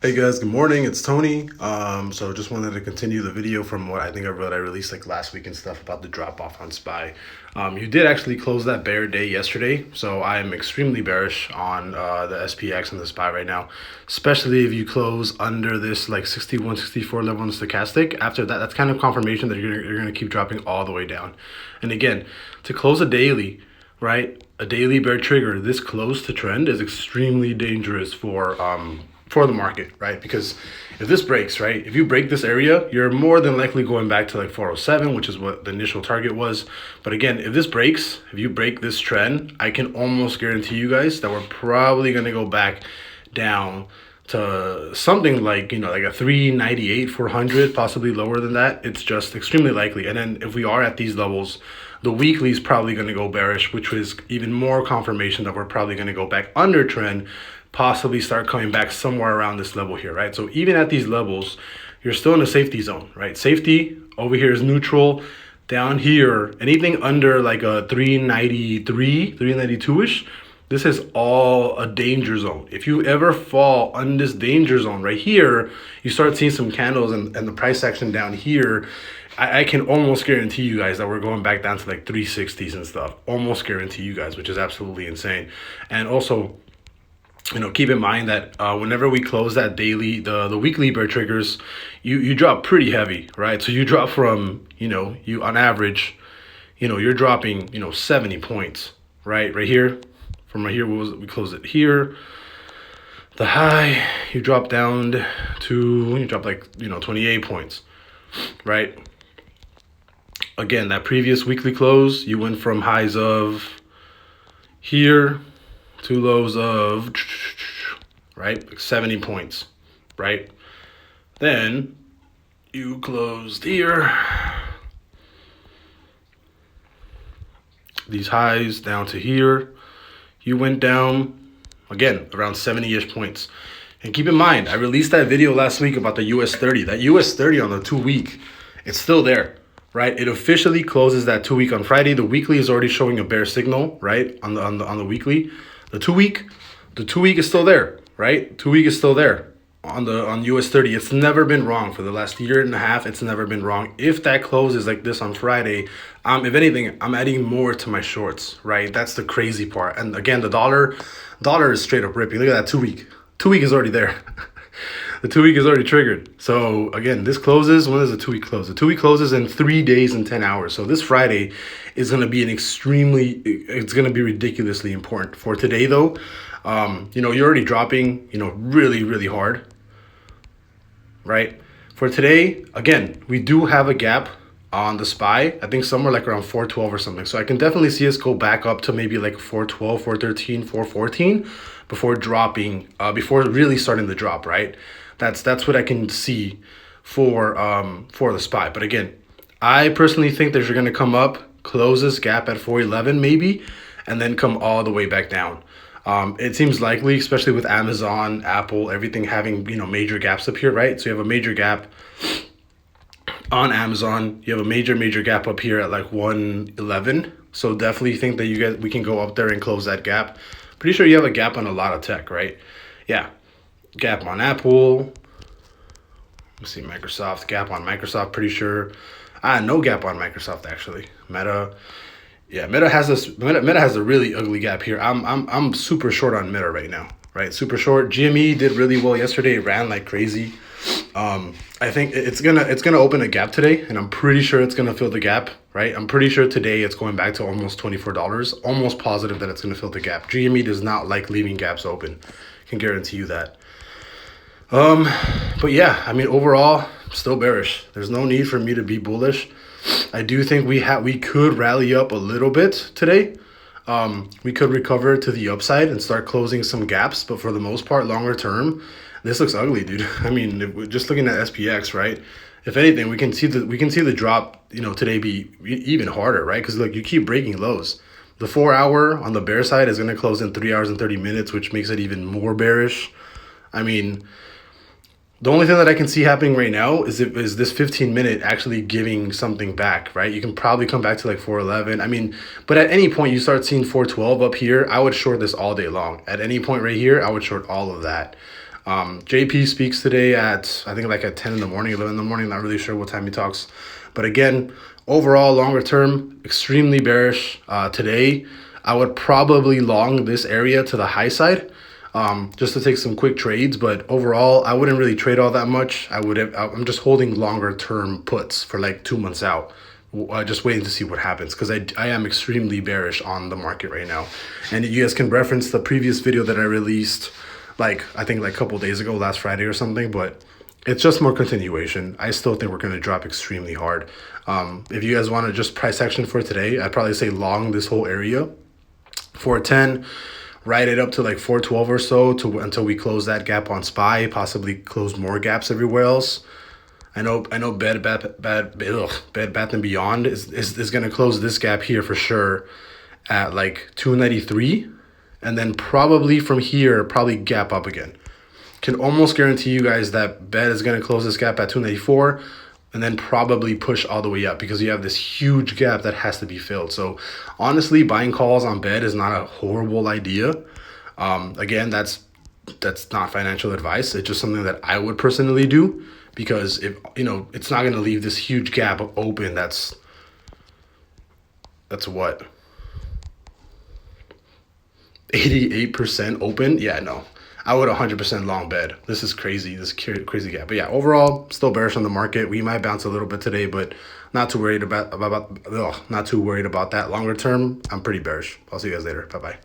Hey guys, good morning. It's Tony. So just wanted to continue the video from what I released like last week and stuff about the drop off on SPY. You did actually close that bear day yesterday, so I am extremely bearish on the SPX and the SPY right now, especially if you close under this like 61, 64 level on the stochastic. After that, that's kind of confirmation that you're gonna keep dropping all the way down. And again, to close a daily, right? A daily bear trigger this close to trend is extremely dangerous for the market, right? Because if this breaks, right, if you break this area, you're more than likely going back to like 407, which is what the initial target was. But again, if this breaks, if you break this trend, I can almost guarantee you guys that we're probably going to go back down to something like, like a 398, 400, possibly lower than that. It's just extremely likely. And then if we are at these levels, the weekly is probably going to go bearish, which was even more confirmation that we're probably going to go back under trend, possibly start coming back somewhere around this level here, right? So even at these levels, you're still in a safety zone, right? Safety over here is neutral. Down here, anything under like a 393, 392-ish, this is all a danger zone. If you ever fall on this danger zone right here, you start seeing some candles and the price action down here. I can almost guarantee you guys that we're going back down to like 360s and stuff. Almost guarantee you guys, which is absolutely insane. And also, keep in mind that whenever we close that daily, the weekly bear triggers, you drop pretty heavy, right? So you drop from, you on average, you're dropping, 70 points, right? Right here, from right here, we close it here. The high, you drop down to, you drop like, 28 points, right? Again, that previous weekly close, you went from highs of here to lows of, right, like 70 points, right? Then you closed here, these highs down to here, you went down again around 70-ish points. And keep in mind, I released that video last week about the US 30. That US 30 on the 2-week, it's still there, right? It officially closes that 2-week on Friday. The weekly is already showing a bear signal, right? On the weekly. The 2-week is still there, right? 2-week is still there on US 30. It's never been wrong for the last year and a half. It's never been wrong. If that closes like this on Friday, if anything, I'm adding more to my shorts, right? That's the crazy part. And again, the dollar is straight up ripping. Look at that 2-week. 2-week is already there. The 2-week is already triggered. So again, this closes. When does the 2-week close? The 2-week closes in 3 days and 10 hours. So this Friday is going to be it's going to be ridiculously important. For today though, you're already dropping, really, really hard, right? For today, again, we do have a gap on the SPY. I think somewhere like around 412 or something. So I can definitely see us go back up to maybe like 412, 413, 414 before dropping, before really starting the drop, right? That's what I can see for the SPY. But again, I personally think that you're going to come up, close this gap at 411 maybe, and then come all the way back down. It seems likely, especially with Amazon, Apple, everything having, major gaps up here, right? So you have a major gap on Amazon. You have a major gap up here at like 111. So definitely think that we can go up there and close that gap. Pretty sure you have a gap on a lot of tech, right? Yeah. Gap on Apple. Let's see, Microsoft. Gap on Microsoft, pretty sure. No gap on Microsoft, actually. Meta. Yeah, Meta has a really ugly gap here. I'm super short on Meta right now, right? Super short. GME did really well yesterday. It ran like crazy. I think it's gonna open a gap today, and I'm pretty sure it's gonna fill the gap, right? I'm pretty sure today it's going back to almost $24. Almost positive that it's gonna fill the gap. GME does not like leaving gaps open. Can guarantee you that. But yeah, I mean, overall, still bearish. There's no need for me to be bullish. I do think we could rally up a little bit today. We could recover to the upside and start closing some gaps, but for the most part, longer term, this looks ugly, dude. I mean, just looking at SPX, right? If anything, we can see the drop, today be even harder, right? Because look, you keep breaking lows. The 4-hour on the bear side is going to close in 3 hours and 30 minutes, which makes it even more bearish. I mean, the only thing that I can see happening right now is this 15-minute actually giving something back, right? You can probably come back to like 411. I mean, but at any point you start seeing 412 up here, I would short this all day long. At any point right here, I would short all of that. JP speaks today at, I think, like at 10 in the morning, 11 in the morning. Not really sure what time he talks. But again, overall, longer term, extremely bearish. Today, I would probably long this area to the high side, just to take some quick trades. But overall, I wouldn't really trade all that much. I'm just holding longer term puts for like 2 months out. Just waiting to see what happens, because I am extremely bearish on the market right now. And you guys can reference the previous video that I released, like I think like a couple days ago, last Friday or something. But it's just more continuation. I still think we're going to drop extremely hard. If you guys want to just price action for today, I'd probably say long this whole area. 410, ride it up to like 412 or so until we close that gap on SPY, possibly close more gaps everywhere else. I know Bed Bath and Beyond is going to close this gap here for sure at like 293, and then probably from here probably gap up again. Can almost guarantee you guys that Bed is going to close this gap at 294 and then probably push all the way up, because you have this huge gap that has to be filled. So honestly, buying calls on Bed is not a horrible idea. Again, that's not financial advice. It's just something that I would personally do, because if it's not going to leave this huge gap open. That's what, 88% open. Yeah, no, I would 100% long Bed. This is crazy. This crazy gap. But yeah, overall, still bearish on the market. We might bounce a little bit today, but not too worried about that. Longer term, I'm pretty bearish. I'll see you guys later. Bye bye.